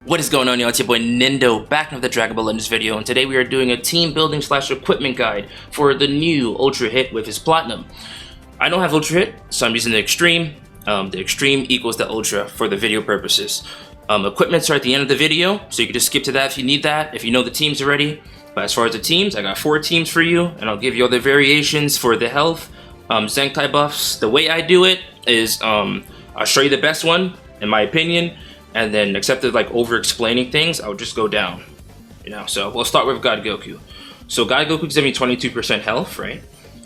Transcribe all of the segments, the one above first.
What is going on, y'all? It's your boy Nindo back with the Dragon Ball Legends video, and today we are doing a team building / equipment guide for the new Ultra Hit with his Platinum. I don't have Ultra Hit, so I'm using the Extreme. The Extreme equals the Ultra for the video purposes. Equipments are at the end of the video, so you can just skip to that if you need that, if you know the teams already. But as far as the teams, I got 4 teams for you, and I'll give you all the variations for the health, Zenkai buffs. The way I do it is I'll show you the best one, in my opinion. And then, except for like over-explaining things, I'll just go down, So we'll start with God Goku. So God Goku gives me 22% health, right?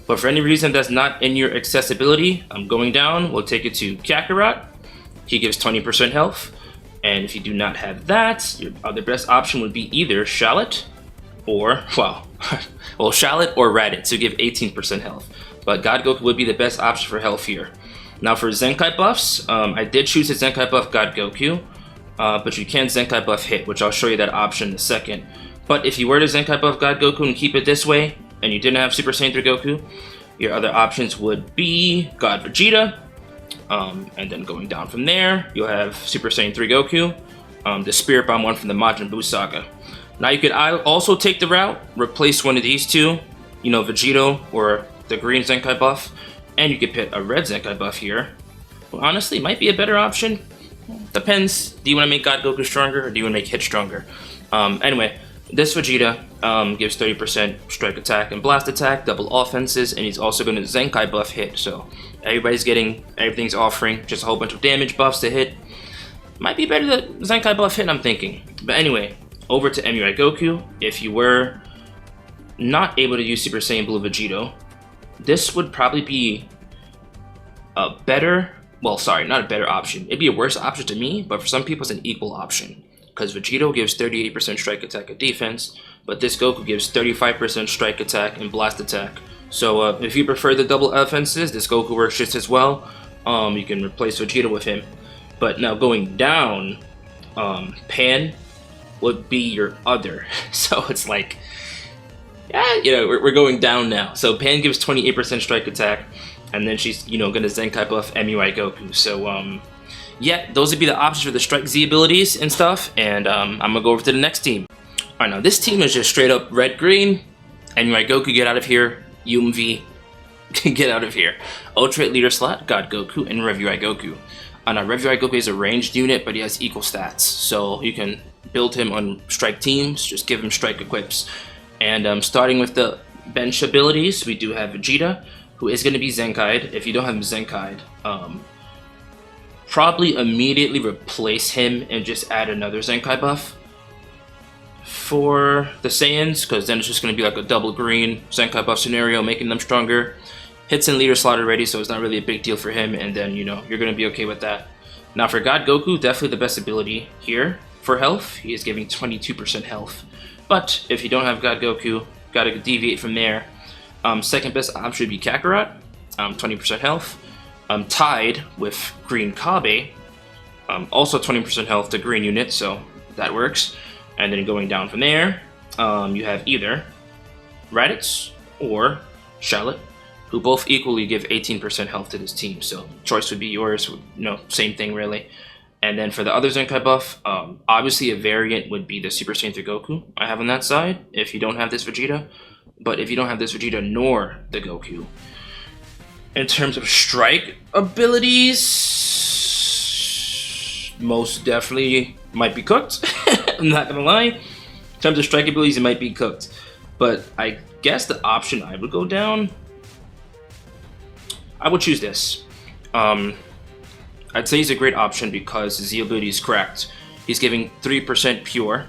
But for any reason that's not in your accessibility, I'm going down. We'll take it to Kakarot. He gives 20% health. And if you do not have that, your other best option would be either Shallot or, well, Shallot or Raditz, to give 18% health. But God Goku would be the best option for health here. Now for Zenkai buffs, I did choose a Zenkai buff God Goku, but you can Zenkai buff Hit, which I'll show you that option in a second. But if you were to Zenkai buff God Goku and keep it this way, and you didn't have Super Saiyan 3 Goku, your other options would be God Vegeta, and then going down from there, you'll have Super Saiyan 3 Goku, the Spirit Bomb one from the Majin Buu saga. Now you could also take the route, replace one of these two, Vegito or the green Zenkai buff, and you could put a red Zenkai buff here. Well, honestly, it might be a better option. Depends. Do you want to make God Goku stronger, or do you want to make Hit stronger? Anyway, this Vegeta gives 30% strike attack and blast attack, double offenses, and he's also going to Zenkai buff Hit. So everything's offering just a whole bunch of damage buffs to Hit. Might be better than Zenkai buff Hit, I'm thinking. But anyway, over to Emi Goku. If you were not able to use Super Saiyan Blue Vegito, this would probably be a better, well, sorry, not a better option. It'd be a worse option to me, but for some people it's an equal option. Because Vegito gives 38% strike attack and defense, but this Goku gives 35% strike attack and blast attack. So if you prefer the double offenses, this Goku works just as well. You can replace Vegito with him. But now going down, Pan would be your other. So it's like, yeah, we're going down now. So Pan gives 28% strike attack, and then she's, gonna Zenkai buff MUI Goku. So, yeah, those would be the options for the Strike Z abilities and stuff, and I'm gonna go over to the next team. Alright, now this team is just straight up red-green. MUI Goku, get out of here. UMV, get out of here. Ultra Leader slot, God Goku, and Reviewai Goku. Now Reviewai Goku is a ranged unit, but he has equal stats, so you can build him on strike teams, just give him strike equips. And starting with the bench abilities, we do have Vegeta, who is going to be Zenkai'd. If you don't have him Zenkai'd, probably immediately replace him and just add another Zenkai buff for the Saiyans, because then it's just going to be like a double green Zenkai buff scenario, making them stronger. Hits in leader slot already, so it's not really a big deal for him, and then, you're going to be okay with that. Now for God Goku, definitely the best ability here for health. He is giving 22% health. But if you don't have God Goku, gotta deviate from there. Second best option would be Kakarot, 20% health. Tied with Green Kabe, also 20% health to green unit, so that works. And then going down from there, you have either Raditz or Shallot, who both equally give 18% health to this team. So choice would be yours, same thing really. And then for the other Zenkai buff, obviously a variant would be the Super Saiyan 3 Goku I have on that side, if you don't have this Vegeta. But if you don't have this Vegeta nor the Goku, in terms of strike abilities, most definitely might be cooked. I'm not gonna lie. In terms of strike abilities, it might be cooked. But I guess the option I would go down, I would choose this. I'd say he's a great option because his Z ability is cracked. He's giving 3% pure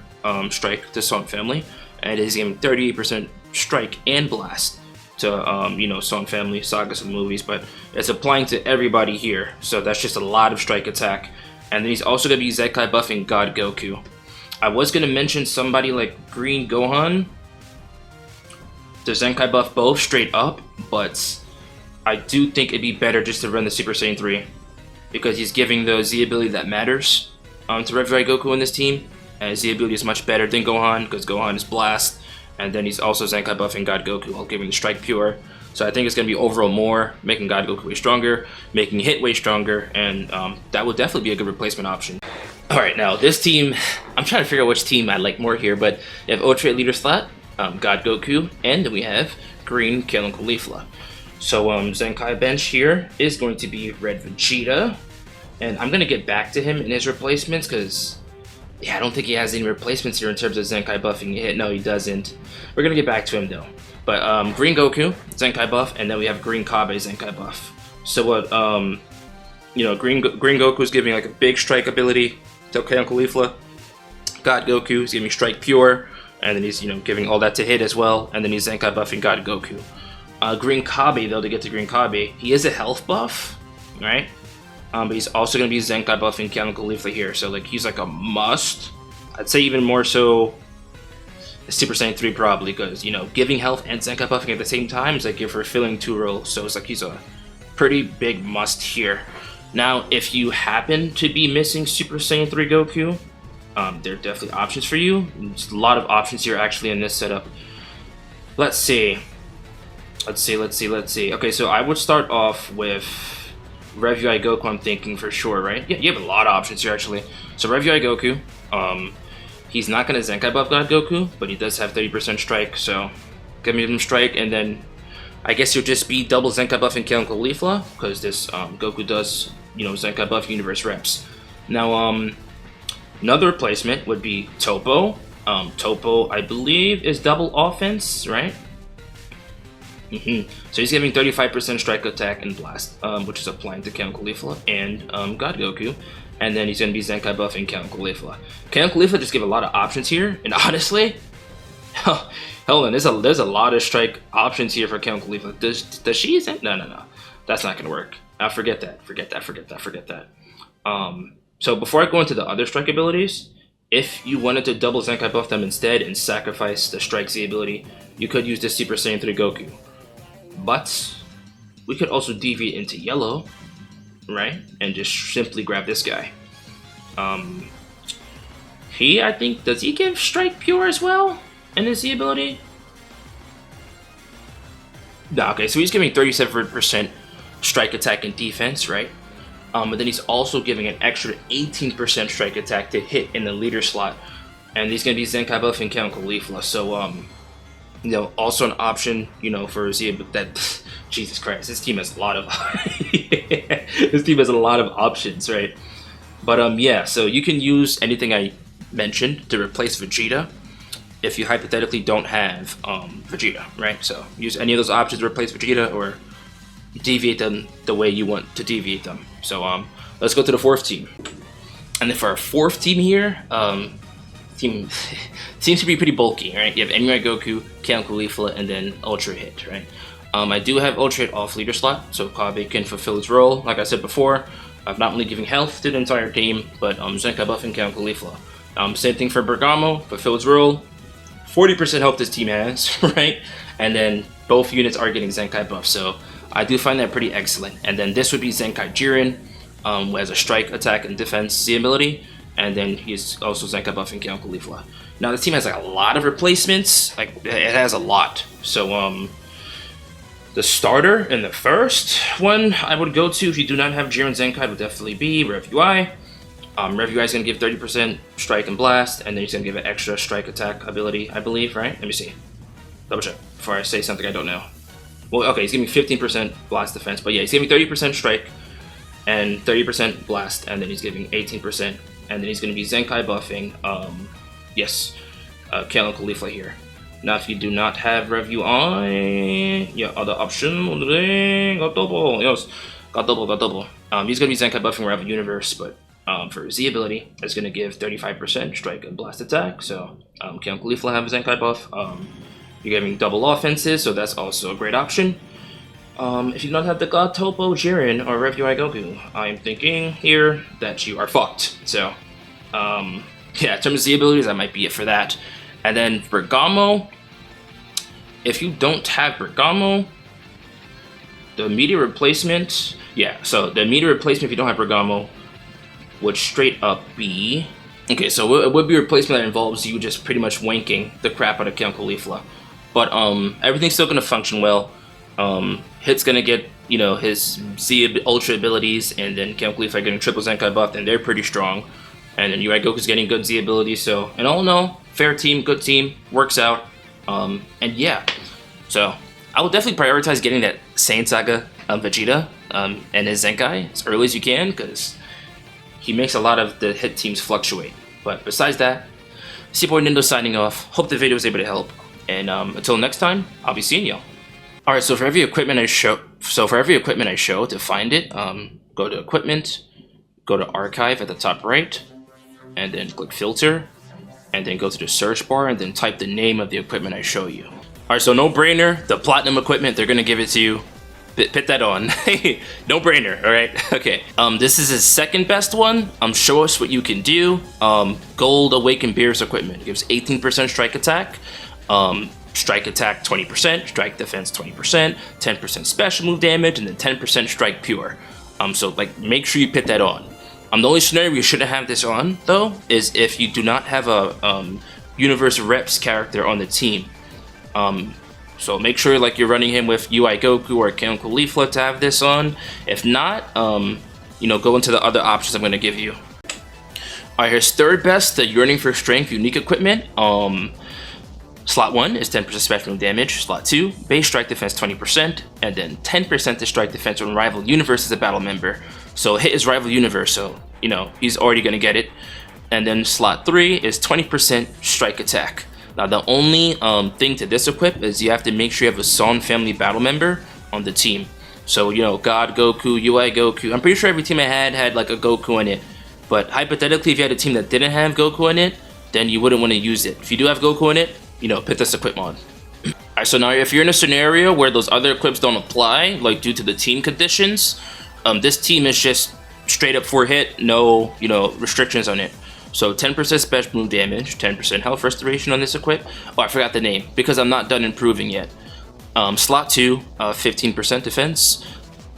strike to Song Family, and he's giving 38% strike and blast to Song Family, sagas of movies, but it's applying to everybody here, so that's just a lot of strike attack. And then he's also going to be Zenkai buffing God Goku. I was going to mention somebody like Green Gohan to Zenkai buff both straight up, but I do think it'd be better just to run the Super Saiyan 3. Because he's giving the Z ability that matters to Reviewai Goku in this team. And Z ability is much better than Gohan, because Gohan is Blast. and then he's also Zenkai buffing God Goku while giving Strike Pure. So I think it's going to be overall more, making God Goku way stronger, making Hit way stronger, and that would definitely be a good replacement option. Alright, now this team, I'm trying to figure out which team I like more here, but you have Ultra Leader slot, God Goku, and then we have green Kale and Caulifla. So Zenkai bench here is going to be Red Vegeta, and I'm going to get back to him in his replacements, because yeah, I don't think he has any replacements here in terms of Zenkai buffing Hit. No, he doesn't. We're going to get back to him though. But green Goku, Zenkai buff, and then we have green Kabe, Zenkai buff. So what, you know, green Goku is giving like a big strike ability to Kale and Caulifla. God Goku is giving Strike Pure, and then he's, you know, giving all that to Hit as well, and then he's Zenkai buffing God Goku. Green Kabe, though, to get to green Kabe, he is a health buff, right? But he's also going to be Zenkai buffing Kale and Caulifla here, so like he's like a must. I'd say even more so Super Saiyan 3 probably, because, you know, giving health and Zenkai buffing at the same time is like you're fulfilling 2 roles, so it's like he's a pretty big must here. Now, if you happen to be missing Super Saiyan 3 Goku, there are definitely options for you. There's a lot of options here actually in this setup. Let's see. Okay, so I would start off with Rev UI Goku, I'm thinking for sure, right? Yeah, you have a lot of options here actually. So Rev UI Goku, he's not going to Zenkai buff God Goku, but he does have 30% strike, so give me him strike, and then I guess you'll just be double Zenkai buffing Kale and Caulifla, because this Goku does, you know, Zenkai buff universe reps. Now, another replacement would be Topo. Topo, I believe, is double offense, right? So he's giving 35% strike attack and blast, which is applying to Kale and Caulifla and God Goku. And then he's going to be Zenkai buffing Kale and Caulifla. Kale and Caulifla just give a lot of options here, and honestly, hold on, there's a lot of strike options here for Kale and Caulifla. Does she Zen? No. That's not going to work. Forget that. So before I go into the other strike abilities, if you wanted to double Zenkai buff them instead and sacrifice the Strike Z ability, you could use this Super Saiyan 3 Goku. But we could also deviate into yellow, right? And just simply grab this guy. I think, does he give Strike Pure as well in his Z ability? No, okay, so he's giving 37% strike attack and defense, right? But then he's also giving an extra 18% strike attack to Hit in the leader slot. And he's going to be Zenkai buffing Kale and Caulifla. So, you know, also an option, you know, for Z, that, Jesus Christ, this team has a lot of, this team has a lot of options, right? But, yeah, so you can use anything I mentioned to replace Vegeta if you hypothetically don't have, Vegeta, right? So use any of those options to replace Vegeta or deviate them the way you want to deviate them. So, let's go to the fourth team. And then for our fourth team here, team seems to be pretty bulky, right? You have NUI Goku, Kale and Caulifla, and then Ultra Hit, right? I do have Ultra Hit off leader slot, so Kabe can fulfill his role. Like I said before, I'm not only giving health to the entire team, but Zenkai buffing Kale and Caulifla. Same thing for Bergamo, fulfill his role. 40% health this team has, right? And then both units are getting Zenkai buff, so I do find that pretty excellent. And then this would be Zenkai Jiren, who has a strike, attack, and defense Z ability. And then he's also Zenkai buffing Kale and Caulifla. Now this team has like a lot of replacements. Like it has a lot. So the starter and the first one I would go to if you do not have Jiren Zenkai would definitely be Rev UI. Rev UI is going to give 30% strike and blast, and then he's going to give an extra strike attack ability, I believe, right? Let me see. Double check before I say something I don't know. Well, okay, he's giving 15% blast defense, but yeah, he's giving 30% strike and 30% blast, and then he's giving 18%. And then he's going to be Zenkai buffing, Kale and Caulifla here. Now, if you do not have Rev UI, other option, got double. He's going to be Zenkai buffing Rev Universe, but for Z ability, it's going to give 35% strike and blast attack. So, Kale and Caulifla have a Zenkai buff. You're giving double offenses, so that's also a great option. If you don't have the God Topo, Jiren, or Rev UI Goku, I'm thinking here that you are fucked. So, yeah, in terms of Z abilities, that might be it for that. And then Bergamo, if you don't have Bergamo, the immediate replacement, so the immediate replacement if you don't have Bergamo would straight up be Okay, so it would be a replacement that involves you just pretty much wanking the crap out of Count Caulifla. But everything's still gonna function well. Hit's gonna get, you know, his Z Ultra abilities, and then Count Caulifla getting triple Zenkai buff, and they're pretty strong. And then UI Goku's getting good Z abilities, so in all in all, fair team, good team, works out. And yeah, so I would definitely prioritize getting that Saiyan Saga Vegeta and his Zenkai as early as you can, because he makes a lot of the hit teams fluctuate. But besides that, it's your boy Nindo signing off. Hope the video was able to help. And until next time, I'll be seeing y'all. All right, so for every equipment I show, to find it, go to Equipment, go to Archive at the top right, and then click Filter, and then go to the search bar, and then type the name of the equipment I show you. All right, so no brainer, the Platinum equipment, they're gonna give it to you. Put that on. No brainer, all right? Okay, this is his second best one. Show us what you can do. Gold Awakened Beerus equipment. It gives 18% strike attack, strike attack 20%, strike defense 20%, 10% special move damage, and then 10% strike pure. So like, make sure you put that on. The only scenario you shouldn't have this on, though, is if you do not have a Universe Reps character on the team. So make sure like you're running him with UI Goku or Count Caulifla to have this on. If not, you know, go into the other options I'm going to give you. Alright, here's third best, the Yearning for Strength unique equipment. Slot 1 is 10% special damage, slot 2, base strike defense 20%, and then 10% to strike defense when Rival Universe is a battle member. So hit his Rival Universe, so, you know, he's already going to get it. And then slot 3 is 20% strike attack. Now the only thing to this equip is you have to make sure you have a Son family battle member on the team. So, you know, God Goku, UI Goku. I'm pretty sure every team I had like a Goku in it. But hypothetically, if you had a team that didn't have Goku in it, then you wouldn't want to use it. If you do have Goku in it, you know, put this equip on. Alright, so now if you're in a scenario where those other equips don't apply, like due to the team conditions, this team is just straight up 4 hit, no, you know, restrictions on it. So 10% special move damage, 10% health restoration on this equip. Oh, I forgot the name because I'm not done improving yet. Slot 2, 15% defense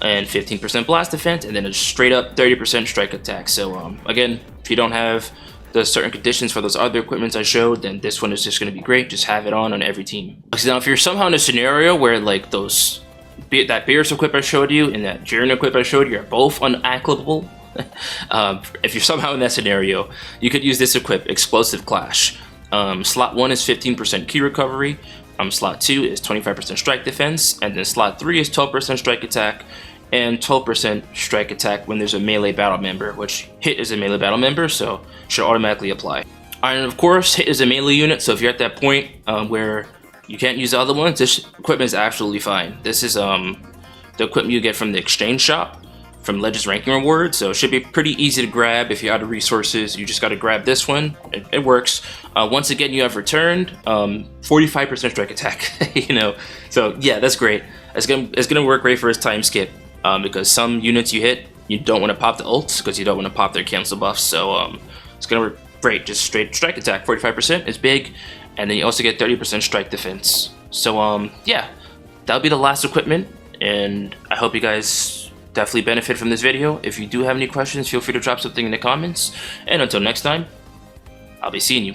and 15% blast defense, and then a straight up 30% strike attack. So again, if you don't have the certain conditions for those other equipments I showed, then this one is just going to be great. Just have it on every team. So now if you're somehow in a scenario where like those, that Beerus equip I showed you and that Jiren equip I showed you are both unacclippable, if you're somehow in that scenario, you could use this equip, Explosive Clash. Slot 1 is 15% key recovery, slot 2 is 25% strike defense, and then slot 3 is 12% strike attack, and 12% strike attack when there's a melee battle member, which Hit is a melee battle member, so should automatically apply. And of course, Hit is a melee unit, so if you're at that point where you can't use the other ones, this equipment is absolutely fine. This is the equipment you get from the exchange shop, from Legends Ranking Rewards, so it should be pretty easy to grab. If you're out of resources, you just got to grab this one. It works. Once again, you have returned 45% strike attack. You know, so yeah, that's great. It's gonna work great for his time skip because some units you hit, you don't want to pop the ults because you don't want to pop their cancel buffs. So it's gonna work great. Just straight strike attack, 45% is big, and then you also get 30% strike defense. So yeah, that'll be the last equipment, and I hope you guys definitely benefit from this video. If you do have any questions, feel free to drop something in the comments. And until next time, I'll be seeing you.